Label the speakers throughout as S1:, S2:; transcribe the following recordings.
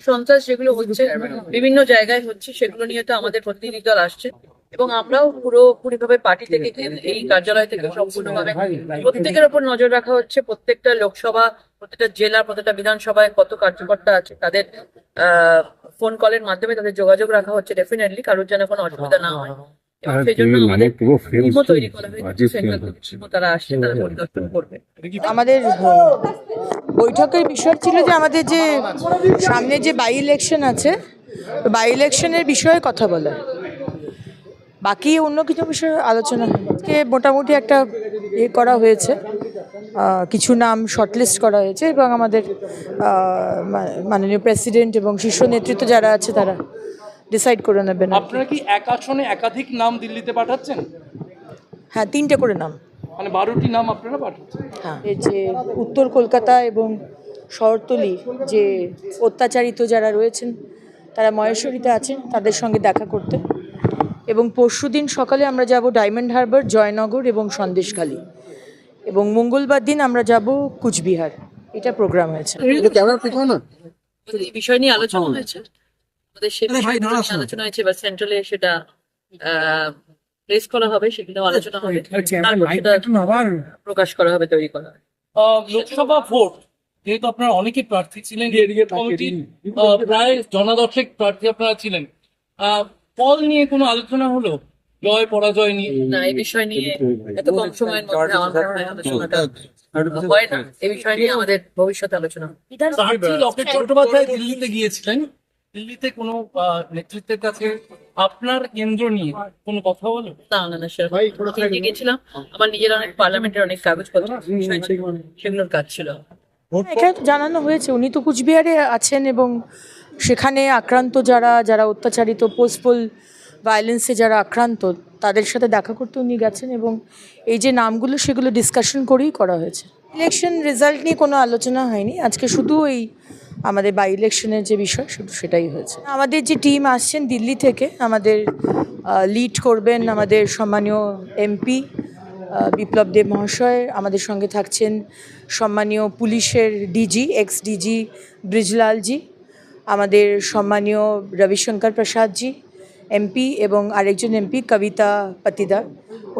S1: সন্ত্রাস যেগুলো হচ্ছে বিভিন্ন জায়গায় হচ্ছে, সেগুলো নিয়ে তো আমাদের প্রতিনিধি দল আসছে এবং আমরাও পুরোপুরিভাবে পার্টি থেকে এই কার্যালয় থেকে সম্পূর্ণভাবে প্রত্যেকের ওপর নজর রাখা হচ্ছে। প্রত্যেকটা লোকসভা, প্রত্যেকটা জেলা, প্রত্যেকটা বিধানসভায় কত কার্যকর্তা আছে তাদের ফোন কলের মাধ্যমে তাদের যোগাযোগ রাখা হচ্ছে ডেফিনেটলি, কারোর যেন কোনো অসুবিধা না হয়। এবং সেই জন্য আমাদের টিমও তৈরি করা হয়েছে, সেন্ট্রাল টিমও তারা আসছে, তারা পরিদর্শন করবে।
S2: আমাদের বৈঠকের বিষয় ছিল যে আমাদের যে সামনে যে বাই ইলেকশন আছে, বাই ইলেকশনের বিষয়ে কথা বলা, বাকি অন্য কিছু বিষয়ে আলোচনা আজকে মোটামুটি একটা করা হয়েছে, কিছু নাম শর্টলিস্ট করা হয়েছে এবং আমাদের মাননীয় প্রেসিডেন্ট এবং শীর্ষ নেতৃত্ব যারা আছে তারা ডিসাইড করে নেবেন।
S3: আপনারা কি এক আসনে একাধিক নাম দিল্লিতে পাঠাচ্ছেন?
S2: হ্যাঁ, 3টে করে নাম,
S3: মানে 12টি নাম আপনারা পাঠাচ্ছেন।
S2: হ্যাঁ, এই যে উত্তর কলকাতা এবং শহরতলি যে অত্যাচারিত যারা রয়েছেন তারা মহেশ্বরীতে আছেন, তাদের সঙ্গে দেখা করতে। এবং পরশুদিন সকালে আমরা যাব ডায়মন্ড হারবার, জয়নগর এবং সন্দেশখালী, এবং মঙ্গলবার দিন আমরা যাব কুচবিহার। এটা প্রোগ্রাম হয়েছে।
S1: এই বিষয় নিয়ে আলোচনা হয়েছে, আমাদের সে বিষয় নিয়ে আলোচনা হয়েছে, বা সেন্ট্রালে সেটা প্লেস করা হবে, সেখানেও আলোচনা হবে, প্রকাশ করা হবে, তৈরি করা হবে।
S3: লোকসভা ভোট যেহেতু আপনারা অনেকেই প্রার্থী ছিলেন, কমিটির প্রায় জনাদশেক প্রার্থী আপনারা ছিলেন, ফল নিয়ে কোনো আলোচনা হলো? জয় পরাজয় নিয়ে?
S1: না, এই বিষয় নিয়ে এত কম সময়ের মধ্যে আমার মনে হয় আলোচনাটা হয় না। এই বিষয় নিয়ে আমাদের ভবিষ্যতে আলোচনা হবে।
S3: প্রার্থী লকেট চট্টোপাধ্যায় দিল্লিতে গিয়েছিলেন, দিল্লিতে কোনো নেতৃত্বের কাছে আপনার কেন্দ্র নিয়ে কোনো কথা হলো?
S1: না, সেরকম গেছিলাম, আমার নিজের অনেক পার্লামেন্টের অনেক কাগজপত্র বিষয় ছিল, সেগুলোর কাজ ছিল।
S2: এখানে জানানো হয়েছে উনি তো কুচবিহারে আছেন এবং সেখানে আক্রান্ত যারা অত্যাচারিত, পোস্টপোল ভায়োলেন্সে যারা আক্রান্ত, তাদের সাথে দেখা করতে উনি গেছেন এবং এই যে নামগুলো সেগুলো ডিসকাশন করেই করা হয়েছে। ইলেকশন রেজাল্ট নিয়ে কোনো আলোচনা হয়নি আজকে, শুধু এই আমাদের বাই ইলেকশনের যে বিষয় শুধু সেটাই হয়েছে। আমাদের যে টিম আসছেন দিল্লি থেকে, আমাদের লিড করবেন আমাদের সম্মানীয় এমপি বিপ্লব দেব মহাশয়, আমাদের সঙ্গে থাকছেন সম্মানীয় পুলিশের ডিজি, এক্স ডিজি ব্রিজলালজি, আমাদের সম্মানীয় রবিশঙ্কর প্রসাদজি এমপি, এবং আরেকজন এমপি কবিতা পাতিদার,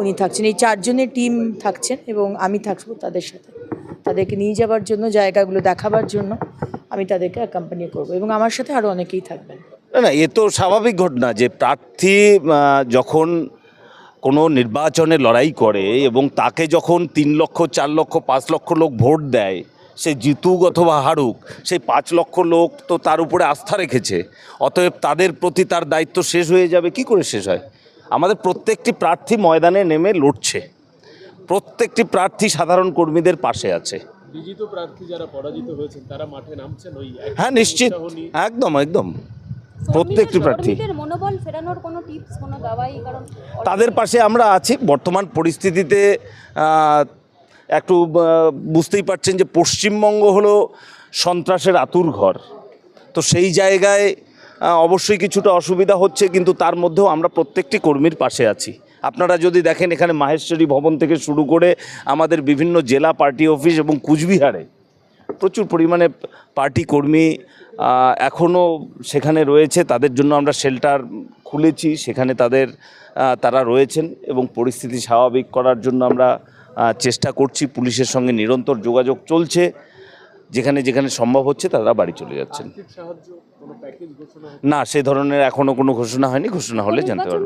S2: উনি থাকছেন। এই 4 জনের টিম থাকছেন এবং আমি থাকবো তাদের সাথে, তাদেরকে নিয়ে যাওয়ার জন্য, জায়গাগুলো দেখাবার জন্য আমি তাদেরকে অ্যাকম্পানি করবো এবং আমার সাথে আরও অনেকেই থাকবেন।
S4: না, এ তো স্বাভাবিক ঘটনা যে প্রার্থী যখন কোনো নির্বাচনে লড়াই করে এবং তাকে যখন 3 লক্ষ, 4 লক্ষ, 5 লক্ষ লোক ভোট দেয়, সে জিতুক অথবা হারুক, সেই 5 লক্ষ লোক তো তার উপরে আস্থা রেখেছে, অতএব তাদের প্রতি তার দায়িত্ব শেষ হয়ে যাবে। কি করে শেষ হয়? আমাদের প্রত্যেকটি প্রার্থী ময়দানে নেমে লড়ছে, প্রত্যেকটি প্রার্থী সাধারণ কর্মীদের পাশে আছে।
S5: বিজিত প্রার্থী যারা পরাজিত হয়েছেন তারা মাঠে নামছেন ওই?
S4: হ্যাঁ, নিশ্চিত, একদম প্রত্যেকটি প্রার্থী
S6: মনোবল ফেরানোর কোনো টিপস, কোনো দাওয়াই? কারণ
S4: তাদের পাশে আমরা আছি। বর্তমান পরিস্থিতিতে একটু বুঝতেই পারছেন যে পশ্চিমবঙ্গ হলো সন্ত্রাসের আতুর ঘর, তো সেই জায়গায় অবশ্যই কিছুটা অসুবিধা হচ্ছে, কিন্তু তার মধ্যেও আমরা প্রত্যেকটি কর্মীর পাশে আছি। আপনারা যদি দেখেন, এখানে মাহেশ্বরী ভবন থেকে শুরু করে আমাদের বিভিন্ন জেলা পার্টি অফিস এবং কুচবিহারে প্রচুর পরিমাণে পার্টি কর্মী এখনও সেখানে রয়েছে। তাদের জন্য আমরা শেল্টার খুলেছি, সেখানে তারা রয়েছেন এবং পরিস্থিতি স্বাভাবিক করার জন্য আমরা চেষ্টা করছি। পুলিশের সঙ্গে নিরন্তর যোগাযোগ চলছে, যেখানে যেখানে সম্ভব হচ্ছে তারা বাড়ি চলে যাচ্ছেন। না, সে ধরনের এখনও কোনো ঘোষণা হয়নি, ঘোষণা হলে জানতে পারবেন।